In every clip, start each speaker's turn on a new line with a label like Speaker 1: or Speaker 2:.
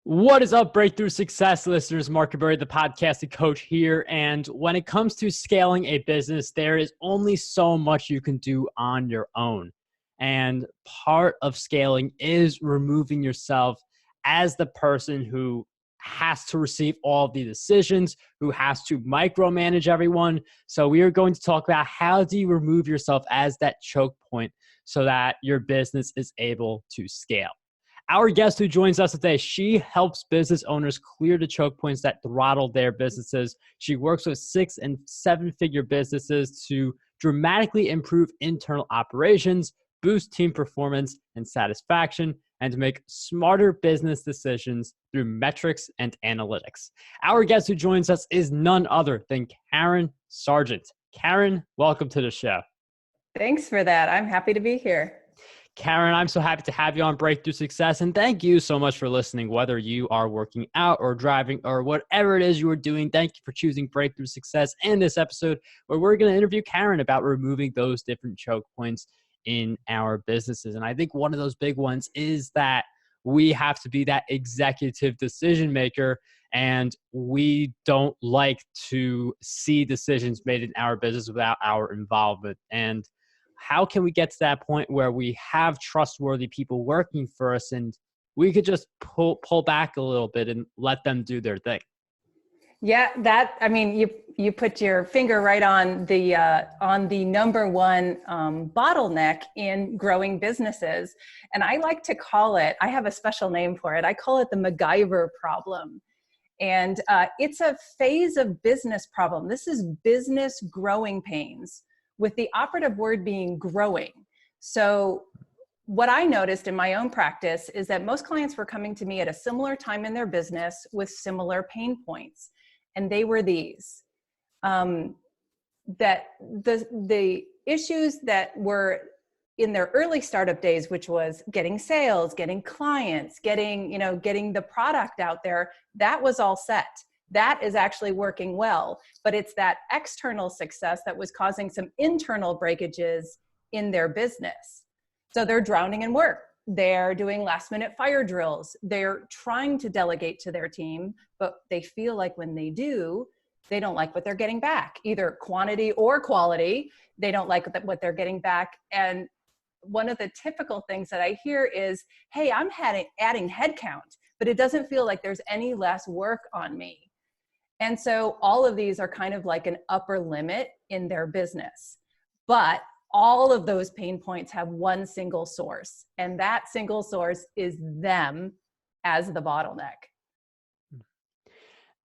Speaker 1: What is up, Breakthrough Success listeners? Marc, the podcasting coach here. And when it comes to scaling a business, there is only so much you can do on your own. And part of scaling is removing yourself as the person who has to receive all the decisions, who has to micromanage everyone. So we are going to talk about how do you remove yourself as that choke point so that your business is able to scale. Our guest who joins us today, she helps business owners clear the choke points that throttle their businesses. She works with 6- and 7-figure businesses to dramatically improve internal operations, boost team performance and satisfaction, and to make smarter business decisions through metrics and analytics. Our guest who joins us is none other than Karen Sargent. Karen, welcome to the show.
Speaker 2: Thanks for that. I'm happy to be here.
Speaker 1: Karen, I'm so happy to have you on Breakthrough Success, and thank you so much for listening. Whether you are working out or driving or whatever it is you are doing, thank you for choosing Breakthrough Success and this episode where we're going to interview Karen about removing those different choke points in our businesses. And I think one of those big ones is that we have to be that executive decision maker, and we don't like to see decisions made in our business without our involvement. And how can we get to that point where we have trustworthy people working for us and we could just pull back a little bit and let them do their thing?
Speaker 2: Yeah, you put your finger right on the number one bottleneck in growing businesses. And I like to call it, I have a special name for it. I call it the MacGyver problem. And it's a phase of business problem. This is business growing pains, with the operative word being growing. So what I noticed in my own practice is that most clients were coming to me at a similar time in their business with similar pain points. And they were these, that the issues that were in their early startup days, which was getting sales, getting clients, getting the product out there, that was all set. That is actually working well, but it's that external success that was causing some internal breakages in their business. So they're drowning in work. They're doing last minute fire drills. They're trying to delegate to their team, but they feel like when they do, they don't like what they're getting back, either quantity or quality. They don't like what they're getting back. And one of the typical things that I hear is, hey, I'm adding headcount, but it doesn't feel like there's any less work on me. And so all of these are kind of like an upper limit in their business. But all of those pain points have one single source, and that single source is them as the bottleneck.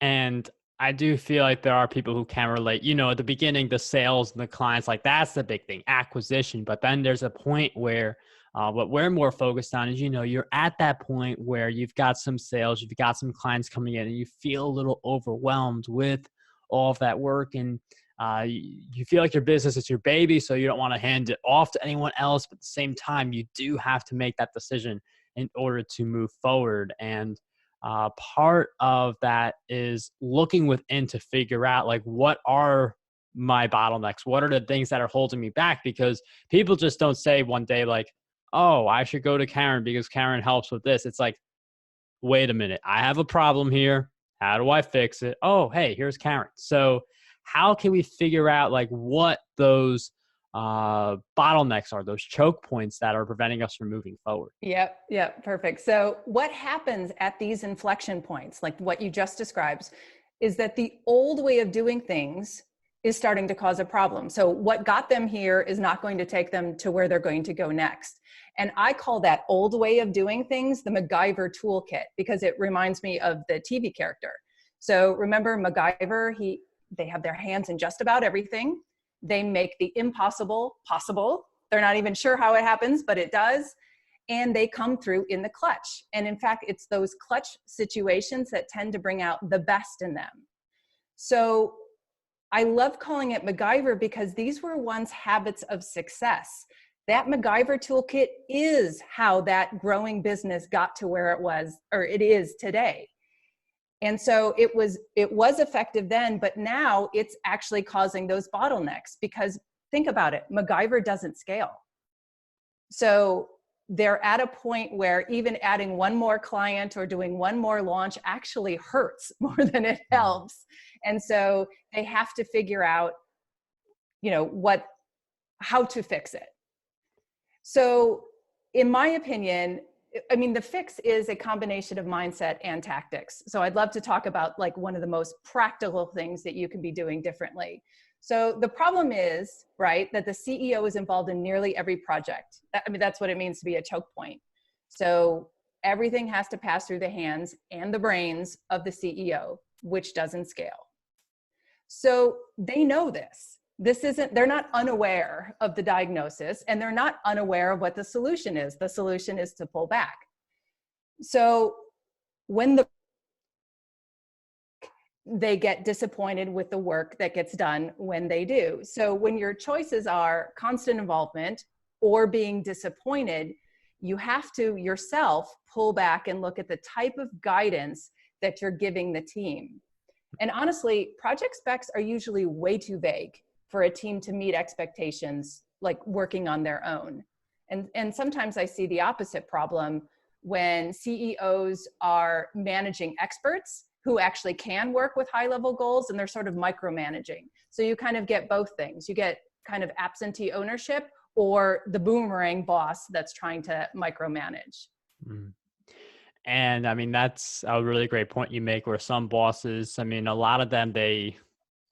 Speaker 1: And I do feel like there are people who can relate. At the beginning, the sales and the clients, like that's the big thing, acquisition. But then there's a point where what we're more focused on is, you're at that point where you've got some sales, you've got some clients coming in, and you feel a little overwhelmed with all of that work. And you feel like your business is your baby, so you don't want to hand it off to anyone else. But at the same time, you do have to make that decision in order to move forward. And part of that is looking within to figure out, like, what are my bottlenecks? What are the things that are holding me back? Because people just don't say one day, like, oh, I should go to Karen because Karen helps with this. It's like, wait a minute, I have a problem here. How do I fix it? Oh, hey, here's Karen. So how can we figure out like what those bottlenecks are, those choke points that are preventing us from moving forward?
Speaker 2: Yep, perfect. So what happens at these inflection points, like what you just described, is that the old way of doing things is starting to cause a problem. So what got them here is not going to take them to where they're going to go next. And I call that old way of doing things the MacGyver toolkit, because it reminds me of the TV character. So remember MacGyver, they have their hands in just about everything. They make the impossible possible. They're not even sure how it happens, but it does. And they come through in the clutch. And in fact, it's those clutch situations that tend to bring out the best in them. So I love calling it MacGyver because these were once habits of success. That MacGyver toolkit is how that growing business got to where it was, or it is today. And so it was effective then, but now it's actually causing those bottlenecks, because think about it, MacGyver doesn't scale. So they're at a point where even adding one more client or doing one more launch actually hurts more than it helps. And so they have to figure out, how to fix it. So in my opinion, the fix is a combination of mindset and tactics. So I'd love to talk about like one of the most practical things that you can be doing differently. So the problem is, right, that the CEO is involved in nearly every project. That's what it means to be a choke point. So everything has to pass through the hands and the brains of the CEO, which doesn't scale. So they know this. They're not unaware of the diagnosis, and they're not unaware of what the solution is. The solution is to pull back. So when they get disappointed with the work that gets done when they do. So when your choices are constant involvement or being disappointed, you have to yourself pull back and look at the type of guidance that you're giving the team. And honestly, project specs are usually way too vague for a team to meet expectations, like working on their own. And sometimes I see the opposite problem when CEOs are managing experts who actually can work with high-level goals, and they're sort of micromanaging. So you kind of get both things. You get kind of absentee ownership or the boomerang boss that's trying to micromanage.
Speaker 1: Mm. And that's a really great point you make, where some bosses, a lot of them,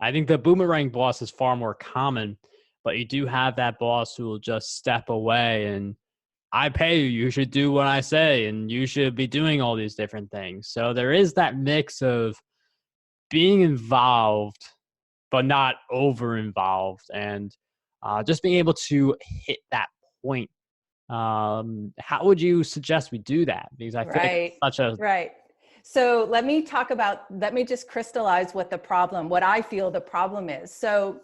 Speaker 1: I think the boomerang boss is far more common, but you do have that boss who will just step away and, I pay you, you should do what I say, and you should be doing all these different things. So there is that mix of being involved, but not over involved, and just being able to hit that point. How would you suggest we do that? Because I feel like it's such a
Speaker 2: Right. So let me just crystallize what I feel the problem is. So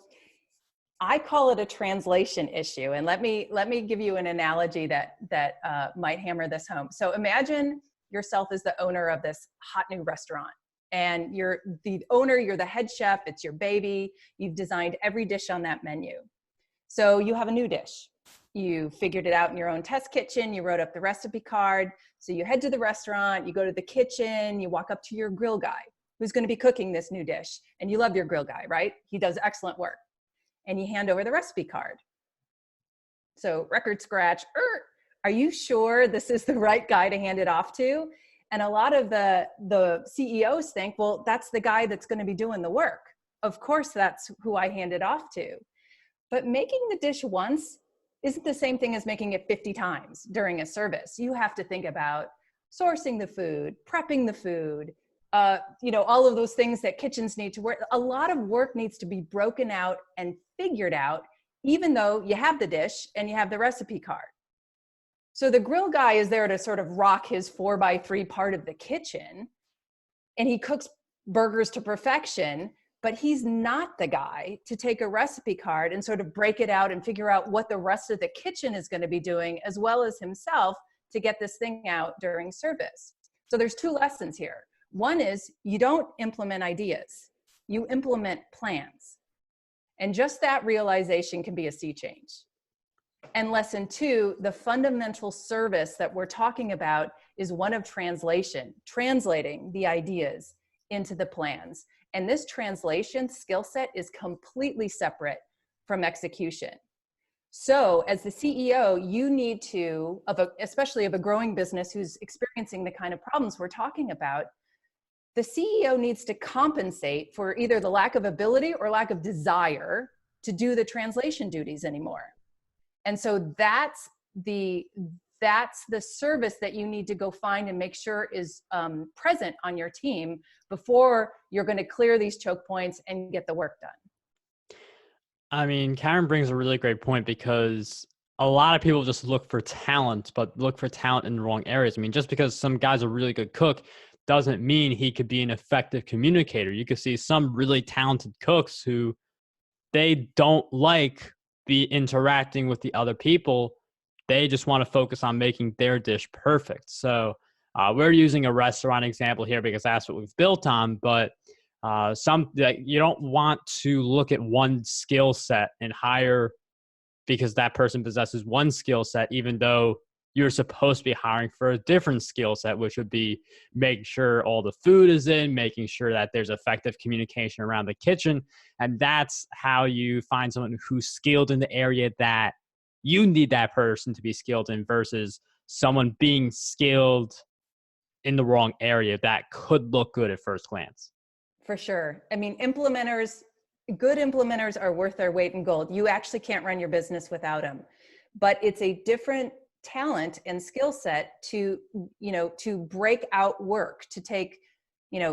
Speaker 2: I call it a translation issue. And let me give you an analogy that might hammer this home. So imagine yourself as the owner of this hot new restaurant. And you're the owner, you're the head chef, it's your baby. You've designed every dish on that menu. So you have a new dish. You figured it out in your own test kitchen. You wrote up the recipe card. So you head to the restaurant, you go to the kitchen, you walk up to your grill guy who's going to be cooking this new dish. And you love your grill guy, right? He does excellent work. And you hand over the recipe card. So record scratch, are you sure this is the right guy to hand it off to? And a lot of the CEOs think, well, that's the guy that's going to be doing the work. Of course, that's who I hand it off to. But making the dish once isn't the same thing as making it 50 times during a service. You have to think about sourcing the food, prepping the food, all of those things that kitchens need to work. A lot of work needs to be broken out and figured out, even though you have the dish and you have the recipe card. So the grill guy is there to sort of rock his 4x3 part of the kitchen, and he cooks burgers to perfection, but he's not the guy to take a recipe card and sort of break it out and figure out what the rest of the kitchen is going to be doing, as well as himself, to get this thing out during service. So there's two lessons here. One is you don't implement ideas, you implement plans. And just that realization can be a sea change. And lesson two, the fundamental service that we're talking about is one of translation, translating the ideas into the plans. And this translation skill set is completely separate from execution. So as the CEO, you need to, especially of a growing business who's experiencing the kind of problems we're talking about, the CEO needs to compensate for either the lack of ability or lack of desire to do the translation duties anymore. And so that's the service that you need to go find and make sure is present on your team before you're going to clear these choke points and get the work done.
Speaker 1: Karen brings a really great point, because a lot of people just look for talent, but look for talent in the wrong areas. Just because some guy's a really good cook doesn't mean he could be an effective communicator. You could see some really talented cooks who they don't like be interacting with the other people. They just want to focus on making their dish perfect. So we're using a restaurant example here because that's what we've built on, but you don't want to look at one skill set and hire because that person possesses one skill set, even though you're supposed to be hiring for a different skill set, which would be making sure all the food is in, making sure that there's effective communication around the kitchen. And that's how you find someone who's skilled in the area that you need that person to be skilled in versus someone being skilled in the wrong area that could look good at first glance.
Speaker 2: For sure. I mean, good implementers are worth their weight in gold. You actually can't run your business without them. But it's a different talent and skill set to, to break out work, to take,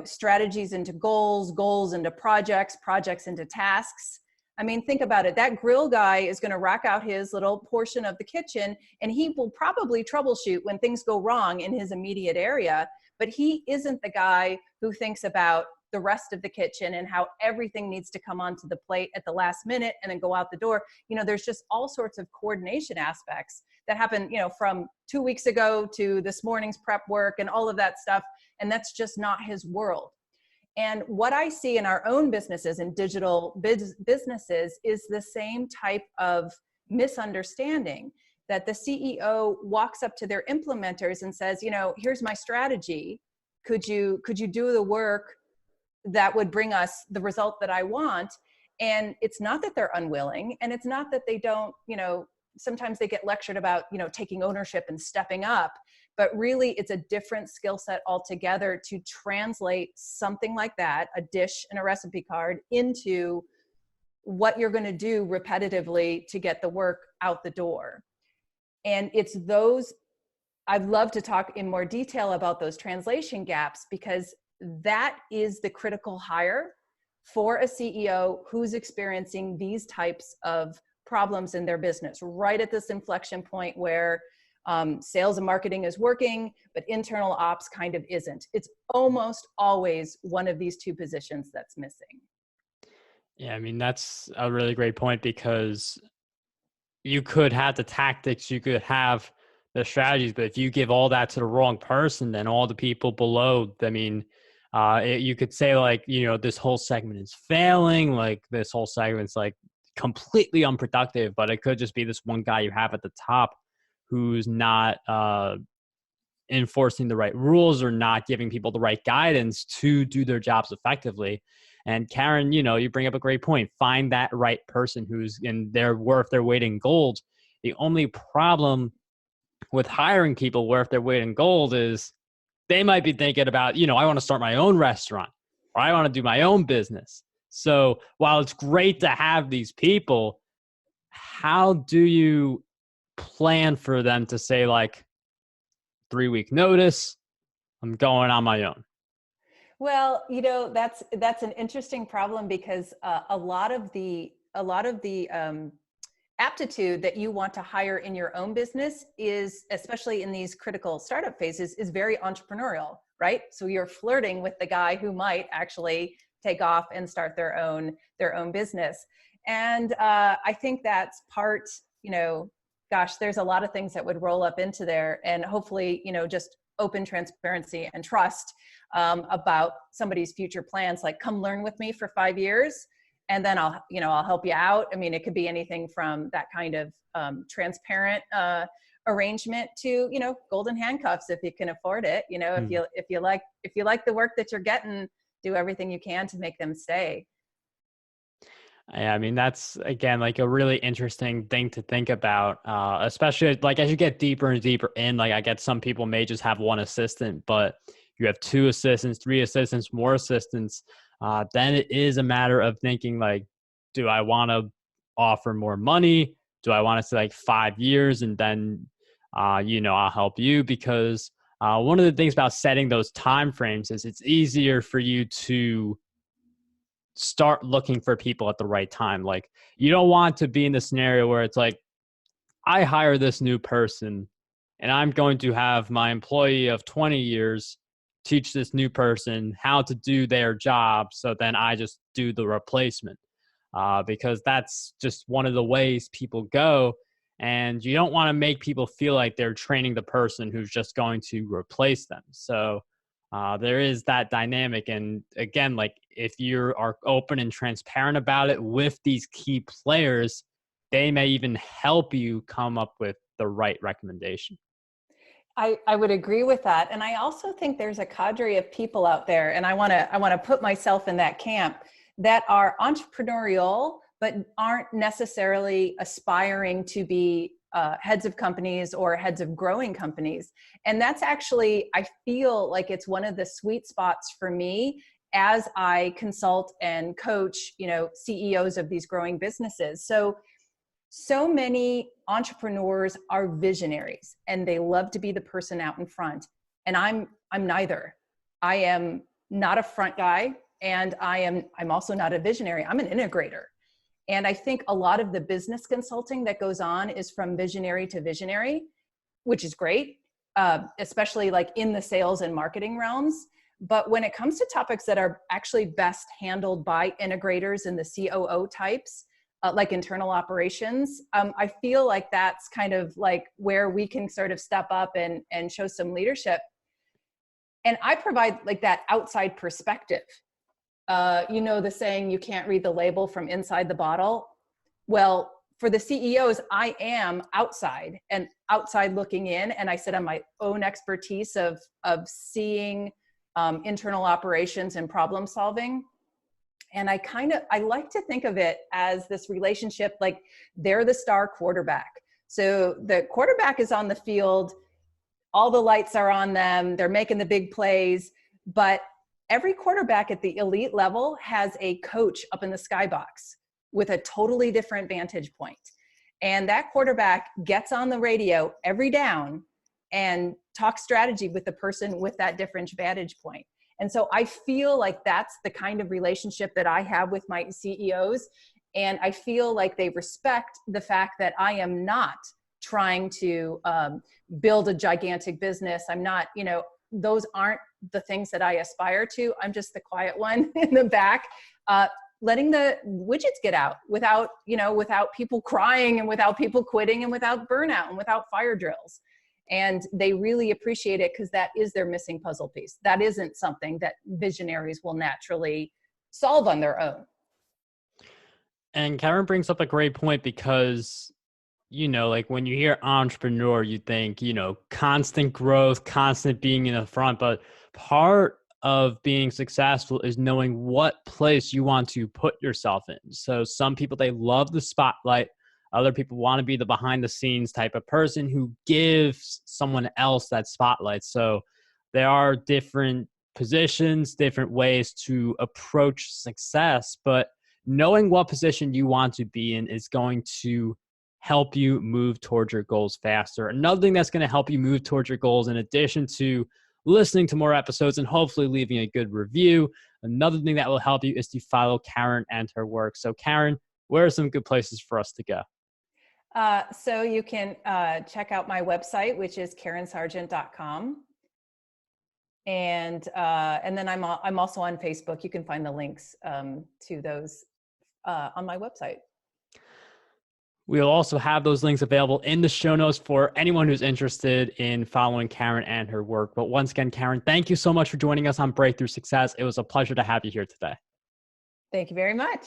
Speaker 2: strategies into goals, goals into projects, projects into tasks. I mean, think about it. That grill guy is going to rack out his little portion of the kitchen, and he will probably troubleshoot when things go wrong in his immediate area. But he isn't the guy who thinks about the rest of the kitchen and how everything needs to come onto the plate at the last minute and then go out the door. There's just all sorts of coordination aspects that happen, from 2 weeks ago to this morning's prep work and all of that stuff. And that's just not his world. And what I see in our own businesses and digital businesses is the same type of misunderstanding, that the CEO walks up to their implementers and says, here's my strategy. Could you do the work that would bring us the result that I want? And it's not that they're unwilling, and it's not that they don't, sometimes they get lectured about, taking ownership and stepping up, but really it's a different skill set altogether to translate something like that, a dish and a recipe card, into what you're going to do repetitively to get the work out the door. And it's those, I'd love to talk in more detail about those translation gaps, because that is the critical hire for a CEO who's experiencing these types of problems in their business, right at this inflection point where sales and marketing is working, but internal ops kind of isn't. It's almost always one of these two positions that's missing.
Speaker 1: Yeah, I mean, that's a really great point, because you could have the tactics, you could have the strategies, but if you give all that to the wrong person, then all the people below, I mean, you could say like, this whole segment is failing, like this whole segment's like completely unproductive, but it could just be this one guy you have at the top who's not enforcing the right rules or not giving people the right guidance to do their jobs effectively. And Karen, you bring up a great point. Find that right person who's worth their weight in gold. The only problem with hiring people worth their weight in gold is they might be thinking about, I want to start my own restaurant, or I want to do my own business. So while it's great to have these people, how do you plan for them to say like 3-week notice, I'm going on my own?
Speaker 2: Well, that's an interesting problem, because a lot of the aptitude that you want to hire in your own business is, especially in these critical startup phases, is very entrepreneurial, right? So you're flirting with the guy who might actually take off and start their own business. And I think that's part, there's a lot of things that would roll up into there, and hopefully, just open transparency and trust about somebody's future plans. Like, come learn with me for 5 years, and then I'll help you out. I mean, it could be anything from that kind of transparent arrangement to, golden handcuffs if you can afford it. If you like the work that you're getting, do everything you can to make them stay.
Speaker 1: Yeah, I mean, that's, again, like a really interesting thing to think about, especially like as you get deeper and deeper in, like I get some people may just have one assistant, but you have 2 assistants, 3 assistants, more assistants. Then it is a matter of thinking like, do I want to offer more money? Do I want to say like 5 years and then, I'll help you? Because one of the things about setting those time frames is it's easier for you to start looking for people at the right time. Like, you don't want to be in the scenario where it's like, I hire this new person and I'm going to have my employee of 20 years teach this new person how to do their job. So then I just do the replacement, because that's just one of the ways people go. And you don't want to make people feel like they're training the person who's just going to replace them. So there is that dynamic. And again, like if you are open and transparent about it with these key players, they may even help you come up with the right recommendation.
Speaker 2: I would agree with that. And I also think there's a cadre of people out there, and I want to put myself in that camp, that are entrepreneurial, but aren't necessarily aspiring to be heads of companies or heads of growing companies. And that's actually, I feel like it's one of the sweet spots for me as I consult and coach, CEOs of these growing businesses. So many entrepreneurs are visionaries and they love to be the person out in front. And I'm neither. I am not a front guy, and I'm also not a visionary. I'm an integrator. And I think a lot of the business consulting that goes on is from visionary to visionary, which is great, especially like in the sales and marketing realms. But when it comes to topics that are actually best handled by integrators and the COO types, like internal operations, I feel like that's kind of like where we can sort of step up and show some leadership. And I provide like that outside perspective. The saying, you can't read the label from inside the bottle. Well, for the CEOs, I am outside looking in, and I sit on my own expertise of seeing internal operations and problem solving. And I like to think of it as this relationship, like they're the star quarterback. So the quarterback is on the field, all the lights are on them, they're making the big plays, but every quarterback at the elite level has a coach up in the skybox with a totally different vantage point. And that quarterback gets on the radio every down and talks strategy with the person with that different vantage point. And so I feel like that's the kind of relationship that I have with my CEOs. And I feel like they respect the fact that I am not trying to build a gigantic business. I'm not, those aren't the things that I aspire to. I'm just the quiet one in the back, letting the widgets get out without people crying and without people quitting and without burnout and without fire drills. And they really appreciate it because that is their missing puzzle piece. That isn't something that visionaries will naturally solve on their own.
Speaker 1: And Karen brings up a great point because, like when you hear entrepreneur, you think, constant growth, constant being in the front. But part of being successful is knowing what place you want to put yourself in. So some people, they love the spotlight. Other people want to be the behind the scenes type of person who gives someone else that spotlight. So there are different positions, different ways to approach success, but knowing what position you want to be in is going to help you move towards your goals faster. Another thing that's going to help you move towards your goals, in addition to listening to more episodes and hopefully leaving a good review, another thing that will help you is to follow Karen and her work. So Karen, where are some good places for us to go?
Speaker 2: So you can check out my website, which is karensargent.com. And then I'm also on Facebook. You can find the links to those on my website.
Speaker 1: We'll also have those links available in the show notes for anyone who's interested in following Karen and her work. But once again, Karen, thank you so much for joining us on Breakthrough Success. It was a pleasure to have you here today.
Speaker 2: Thank you very much.